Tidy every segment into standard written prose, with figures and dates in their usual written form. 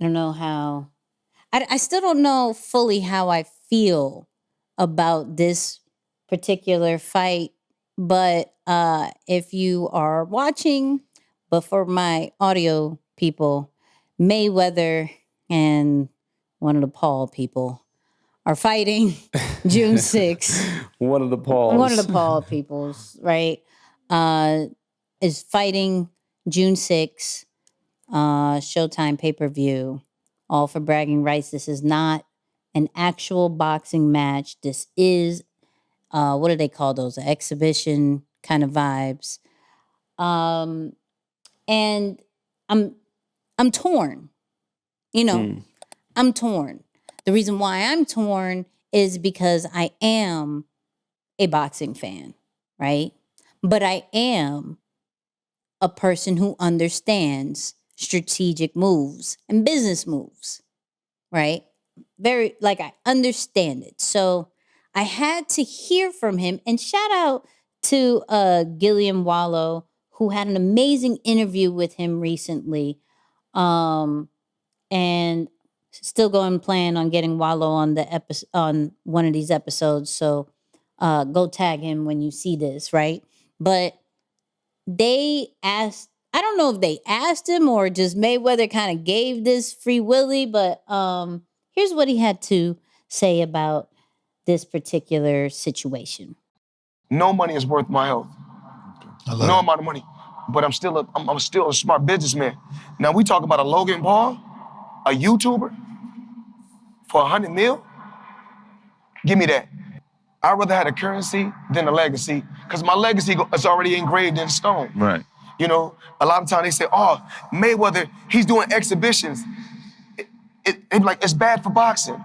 don't know how. I still don't know fully how I feel about this particular fight, but if you are watching, but for my audio people, Mayweather and one of the Paul people are fighting June 6th. One of the Pauls. One of the Paul peoples, right? Is fighting June 6th, Showtime pay-per-view, all for bragging rights. This is not an actual boxing match. This is, what do they call those? Exhibition kind of vibes. And I'm torn. You know, I'm torn. The reason why I'm torn is because I am a boxing fan, right? But I am a person who understands strategic moves and business moves, right? Very, like, I understand it. So I had to hear from him, and shout out to Gilliam Wallow, who had an amazing interview with him recently. And still going plan on getting Wallow on the on one of these episodes. So go tag him when you see this, right? But they asked, I don't know if they asked him or just Mayweather kind of gave this free willy, but here's what he had to say about this particular situation. No money is worth my health. No amount of money. But I'm still a smart businessman. Now we talk about a Logan Paul, a YouTuber, for 100 mil? Give me that. I'd rather have a currency than a legacy, because my legacy is already engraved in stone. Right. You know, a lot of times they say, oh, Mayweather, he's doing exhibitions. It's bad for boxing.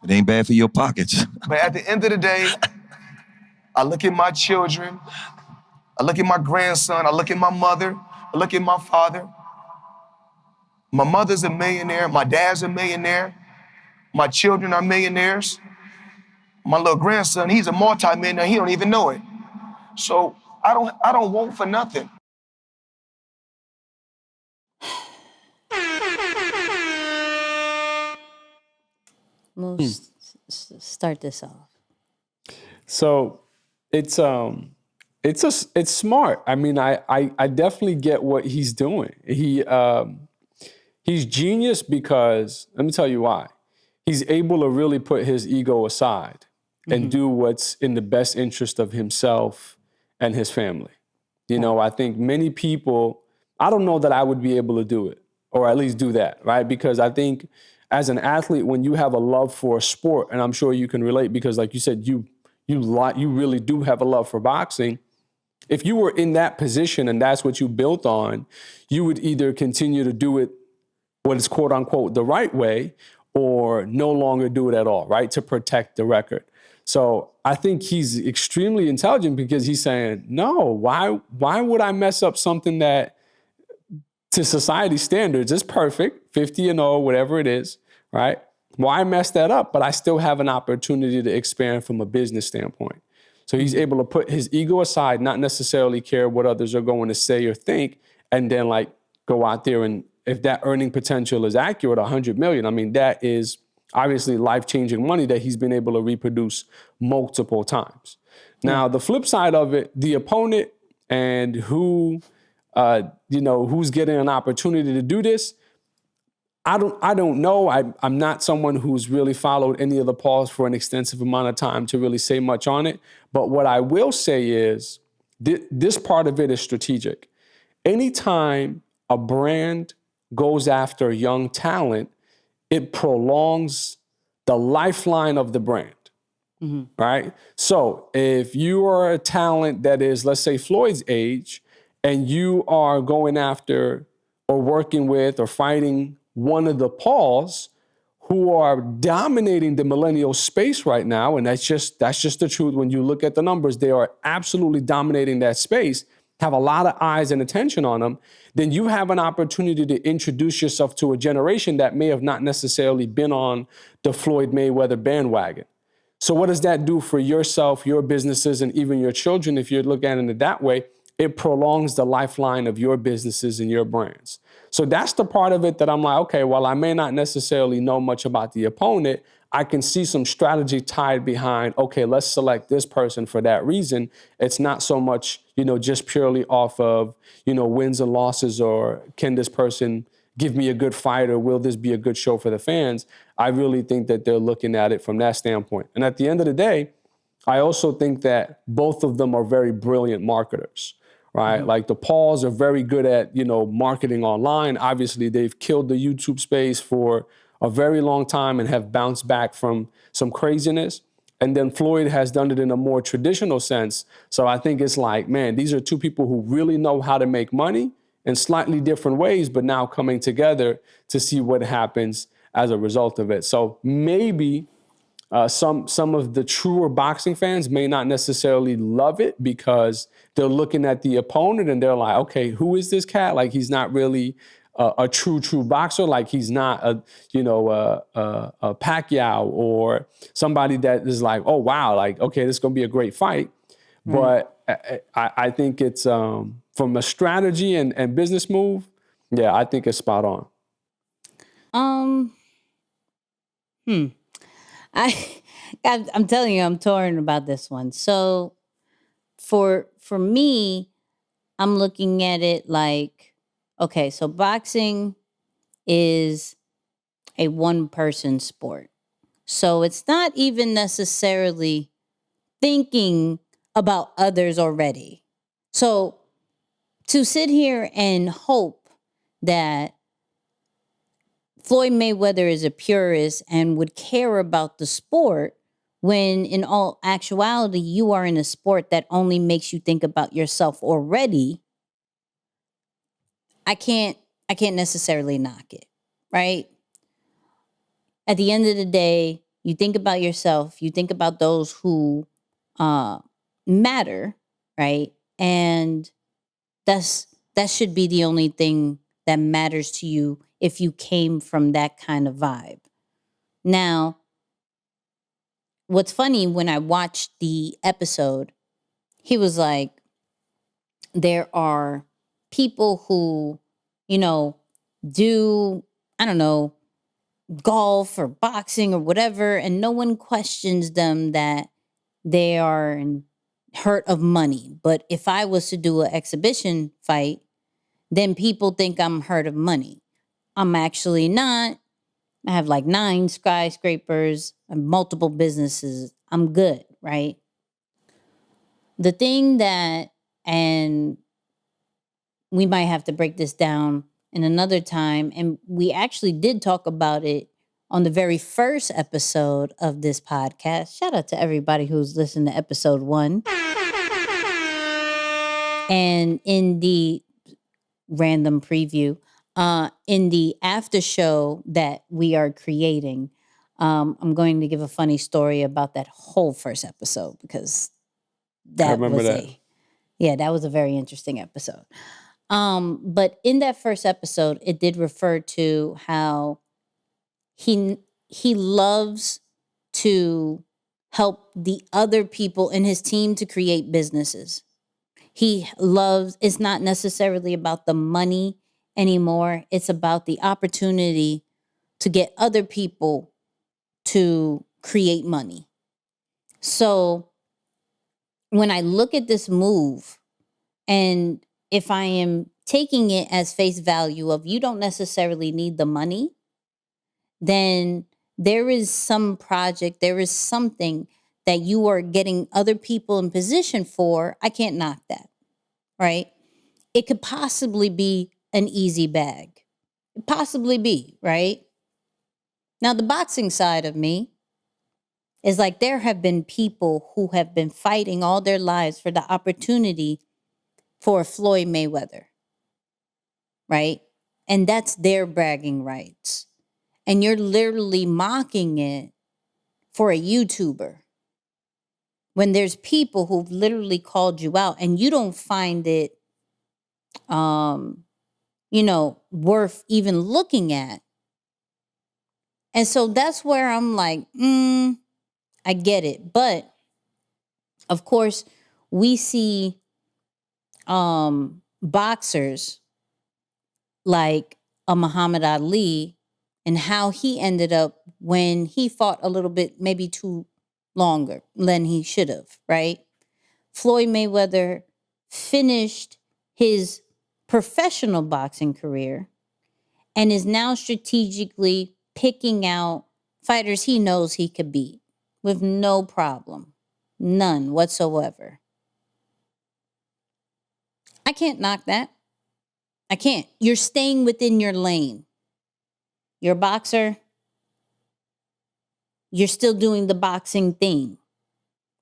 It ain't bad for your pockets. But at the end of the day, I look at my children, I look at my grandson, I look at my mother, I look at my father. My mother's a millionaire, my dad's a millionaire, my children are millionaires. My little grandson, he's a multi-millionaire, he don't even know it. So I don't want for nothing. Moose, start this off. So it's smart. I mean, I definitely get what he's doing. He's genius because, let me tell you why. He's able to really put his ego aside and do what's in the best interest of himself and his family. You know, I think many people, I don't know that I would be able to do it, or at least do that, right? Because I think as an athlete, when you have a love for a sport, and I'm sure you can relate because like you said, you really do have a love for boxing. If you were in that position and that's what you built on, you would either continue to do it what is quote unquote the right way, or no longer do it at all, right? To protect the record. So I think he's extremely intelligent because he's saying, no, why would I mess up something that to society standards is perfect, 50-0, whatever it is, right? Why mess that up? But I still have an opportunity to expand from a business standpoint. So he's able to put his ego aside, not necessarily care what others are going to say or think, and then like go out there and if that earning potential is accurate, 100 million, I mean, that is obviously life-changing money that he's been able to reproduce multiple times. Now, the flip side of it, the opponent and who's getting an opportunity to do this, I don't know. I'm not someone who's really followed any of the Pauls for an extensive amount of time to really say much on it. But what I will say is this part of it is strategic. Anytime a brand goes after young talent, it prolongs the lifeline of the brand, right? So if you are a talent that is, let's say, Floyd's age, and you are going after or working with or fighting one of the Pauls who are dominating the millennial space right now, and that's just the truth. When you look at the numbers, they are absolutely dominating that space, have a lot of eyes and attention on them, then you have an opportunity to introduce yourself to a generation that may have not necessarily been on the Floyd Mayweather bandwagon. So what does that do for yourself, your businesses, and even your children? If you look at it that way, it prolongs the lifeline of your businesses and your brands. So that's the part of it that I'm like, okay, while I may not necessarily know much about the opponent, I can see some strategy tied behind, okay, let's select this person for that reason. It's not so much, just purely off of, wins and losses, or can this person give me a good fight, or will this be a good show for the fans? I really think that they're looking at it from that standpoint. And at the end of the day, I also think that both of them are very brilliant marketers, right? Like the Pauls are very good at, marketing online. Obviously, they've killed the YouTube space for a very long time and have bounced back from some craziness. And then Floyd has done it in a more traditional sense. So I think it's like, man, these are two people who really know how to make money in slightly different ways, but now coming together to see what happens as a result of it. So maybe some of the truer boxing fans may not necessarily love it because they're looking at the opponent and they're like, okay, who is this cat? Like, he's not really a true boxer. Like, he's not a Pacquiao or somebody that is like, oh, wow, like, okay, this is going to be a great fight. Right. But I think it's from a strategy and business move. Yeah, I think it's spot on. I'm telling you, I'm torn about this one. So for me, I'm looking at it like, okay, so boxing is a one-person sport. So it's not even necessarily thinking about others already. So to sit here and hope that Floyd Mayweather is a purist and would care about the sport, when in all actuality, you are in a sport that only makes you think about yourself already, I can't necessarily knock it, right? At the end of the day, you think about yourself, you think about those who matter, right? And that should be the only thing that matters to you if you came from that kind of vibe. Now, what's funny, when I watched the episode, he was like, there are people who, do, I don't know, golf or boxing or whatever, and no one questions them that they are in hurt of money. But if I was to do an exhibition fight, then people think I'm hurt of money. I'm actually not. I have like 9 skyscrapers and multiple businesses. I'm good, right? The thing that, and we might have to break this down in another time, and we actually did talk about it on the very first episode of this podcast. Shout out to everybody who's listened to episode 1. And in the random preview, in the after show that we are creating, I'm going to give a funny story about that whole first episode, because that was that was a very interesting episode. But in that first episode, it did refer to how he loves to help the other people in his team to create businesses. It's not necessarily about the money anymore. It's about the opportunity to get other people to create money. So when I look at this move, and if I am taking it as face value of you don't necessarily need the money, then there is some project, there is something that you are getting other people in position for. I can't knock that, right? It could possibly be an easy bag. It possibly be, right? Now, the boxing side of me is like, there have been people who have been fighting all their lives for the opportunity for Floyd Mayweather, right? And that's their bragging rights. And you're literally mocking it for a YouTuber, when there's people who've literally called you out and you don't find it, worth even looking at. And so that's where I'm like, I get it. But of course, we see boxers like a Muhammad Ali and how he ended up when he fought a little bit, maybe too longer than he should have, right? Floyd Mayweather finished his professional boxing career and is now strategically picking out fighters he knows he could beat with no problem. None whatsoever. I can't knock that. I can't. You're staying within your lane. You're a boxer. You're still doing the boxing thing.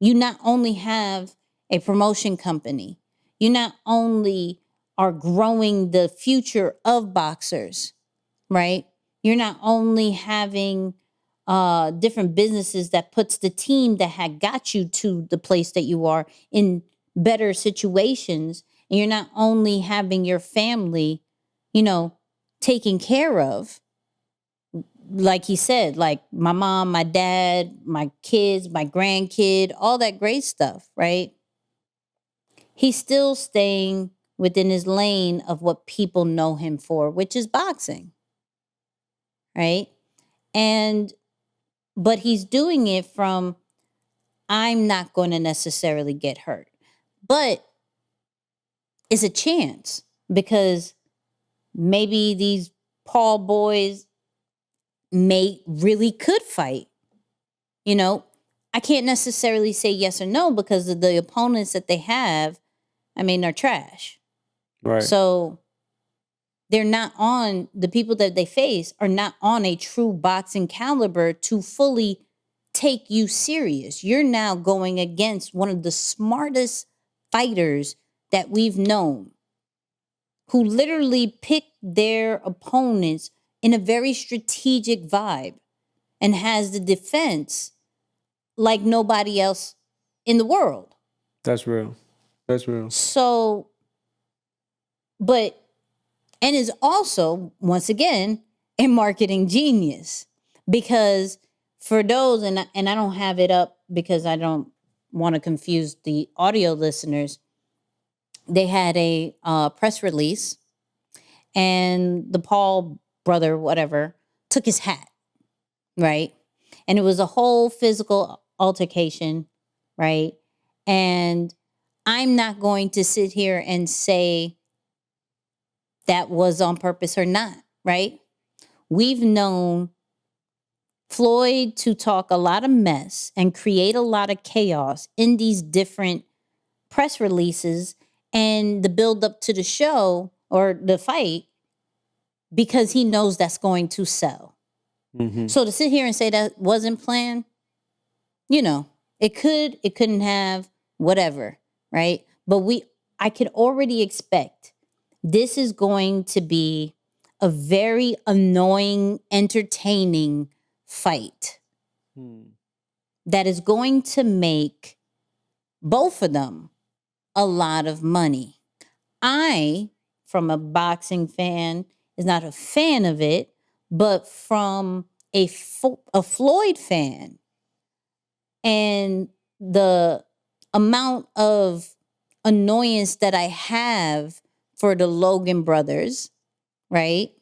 You not only have a promotion company, you not only are growing the future of boxers, right? You're not only having different businesses that puts the team that had got you to the place that you are in better situations, and you're not only having your family, taken care of, like he said, like my mom, my dad, my kids, my grandkid, all that great stuff, right? He's still staying within his lane of what people know him for, which is boxing, right? But he's doing it from, I'm not going to necessarily get hurt. But it's a chance because maybe these Paul boys really could fight. I can't necessarily say yes or no because of the opponents that they have, are trash. Right. So the people that they face are not on a true boxing caliber to fully take you serious. You're now going against one of the smartest fighters that we've known, who literally picked their opponents in a very strategic vibe and has the defense like nobody else in the world. That's real. So, and is also, once again, a marketing genius. Because for those, and I don't have it up because I don't want to confuse the audio listeners, they had a press release and the Paul brother, whatever, took his hat, right? And it was a whole physical altercation, right? And I'm not going to sit here and say that was on purpose or not, right? We've known Floyd to talk a lot of mess and create a lot of chaos in these different press releases and the build up to the show or the fight because he knows that's going to sell. Mm-hmm. So to sit here and say that wasn't planned, it couldn't have, whatever, right? But I could already expect this is going to be a very annoying, entertaining fight that is going to make both of them a lot of money. I, from a boxing fan, is not a fan of it, but from a Floyd fan and the amount of annoyance that I have for the Logan brothers, right?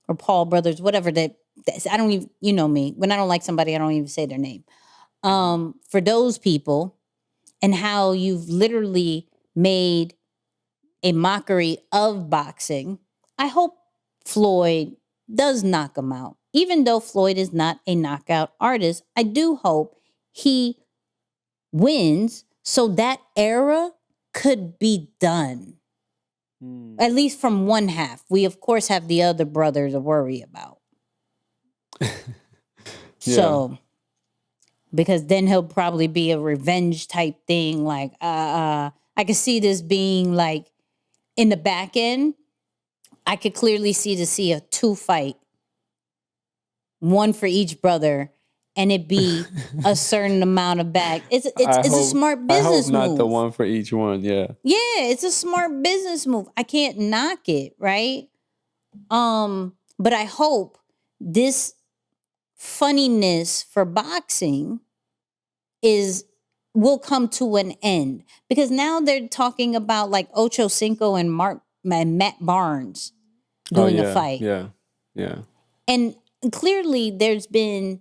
Or Paul brothers, whatever I don't even, you know me. When I don't like somebody, I don't even say their name. For those people and how you've literally made a mockery of boxing, I hope Floyd does knock him out. Even though Floyd is not a knockout artist, I do hope he wins so that era could be done. At least from one half. We, of course, have the other brother to worry about. So, because then he'll probably be a revenge type thing. Like, I could see this being like in the back end. I could clearly see a 2 fight, one for each brother, and it be a certain amount of bag. It's a smart business move. I hope not the one for each one. Yeah. Yeah, it's a smart business move. I can't knock it, right? But I hope this funniness for boxing will come to an end, because now they're talking about like Ocho Cinco and Matt Barnes doing a fight. Yeah. Yeah. And clearly there's been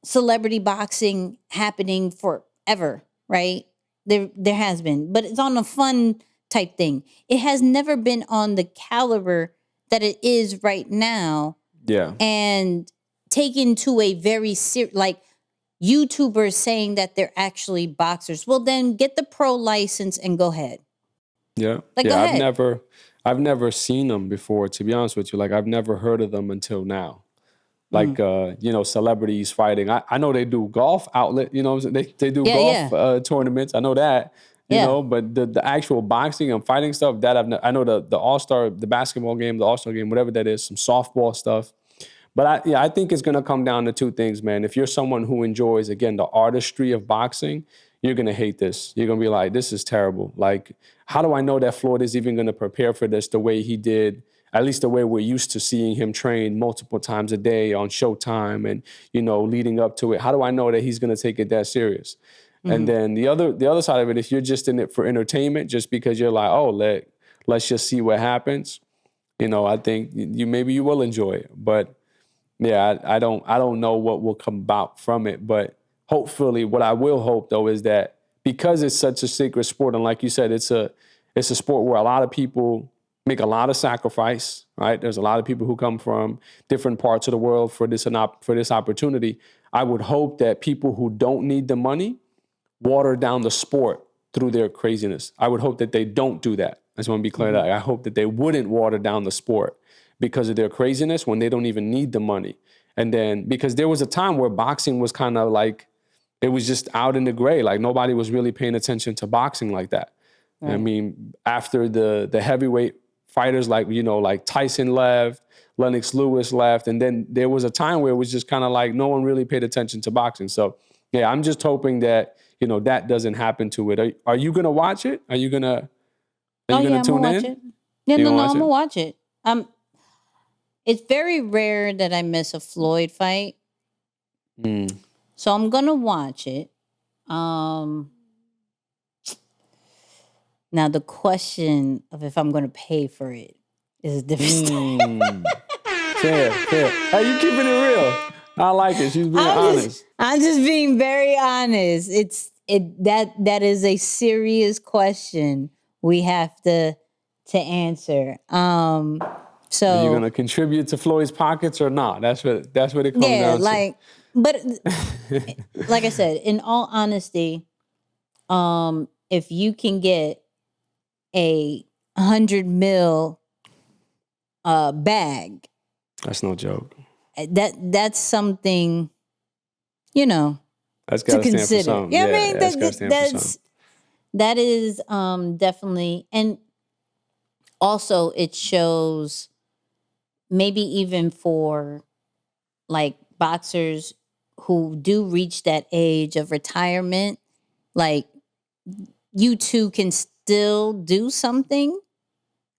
celebrity boxing happening forever, right? There has been, but it's on a fun type thing. It has never been on the caliber that it is right now, Yeah. and taken to a very like YouTubers saying that they're actually boxers. Well, then get the pro license and go ahead. Yeah. Like, yeah. go ahead. I've never seen them before, to be honest with you. Like, I've never heard of them until now. Like, celebrities fighting. I know they do golf outlet, they do golf tournaments. I know that, but the actual boxing and fighting stuff that I know the All-Star, the basketball game, the All-Star game, whatever that is, some softball stuff. But I think it's going to come down to two things, man. If you're someone who enjoys, again, the artistry of boxing, you're going to hate this. You're going to be like, this is terrible. Like, how do I know that Floyd is even going to prepare for this the way he did, at least the way we're used to seeing him train multiple times a day on Showtime and, leading up to it? How do I know that he's going to take it that serious? And then the other side of it, if you're just in it for entertainment, just because you're like, oh, let's just see what happens, I think maybe you will enjoy it. But yeah, I don't know what will come about from it, but hopefully, what I will hope though is that because it's such a secret sport, and like you said, it's a sport where a lot of people make a lot of sacrifice. Right? There's a lot of people who come from different parts of the world for this opportunity. I would hope that people who don't need the money water down the sport through their craziness. I would hope that they don't do that. I just want to be clear that I hope that they wouldn't water down the sport because of their craziness when they don't even need the money. And then, because there was a time where boxing was kind of like, it was just out in the gray. Like, nobody was really paying attention to boxing like that. Right. I mean, after the heavyweight fighters like Tyson left, Lennox Lewis left, and then there was a time where it was just kind of like no one really paid attention to boxing. So, yeah, I'm just hoping that, that doesn't happen to it. Are you going to watch it? Are you going to tune in? I'm gonna watch it. Yeah, I'm going to watch it. It's very rare that I miss a Floyd fight. So I'm going to watch it. Now, the question of if I'm going to pay for it is a different story. Fair. Hey, you keeping it real. I like it. She's being honest. I'm just being very honest. That is a serious question we have to answer. So are you going to contribute to Floyd's pockets or not? That's what it comes down to. But like I said, in all honesty, if you can get a 100 mil bag, that's no joke. That's something, that's got to stand for something. Yeah, I mean, that is definitely, and also it shows maybe even for like boxers who do reach that age of retirement, like you too can still do something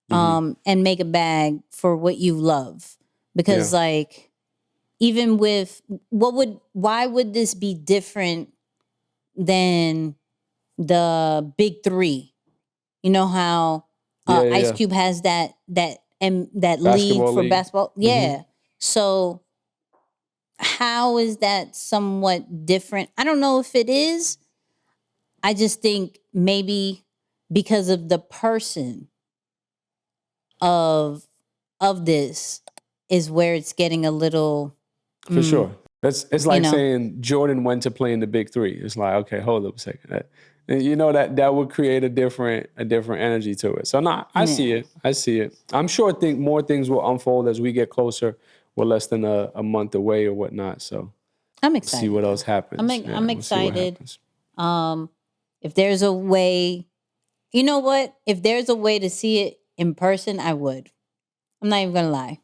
and make a bag for what you love. Because like, even with why would this be different than the big three? You know how Ice Cube has that league for basketball? Yeah. So how is that somewhat different? I don't know if it is. I just think maybe because of the person of this is where it's getting a little for sure. It's like saying Jordan went to play in the big three. It's like, okay, hold up a second. That would create a different energy to it. So I see it. I'm sure more things will unfold as we get closer. We're less than a month away or whatnot. So I'm excited. See what else happens. I'm excited. If there's a way, you know what? If there's a way to see it in person, I would. I'm not even gonna lie.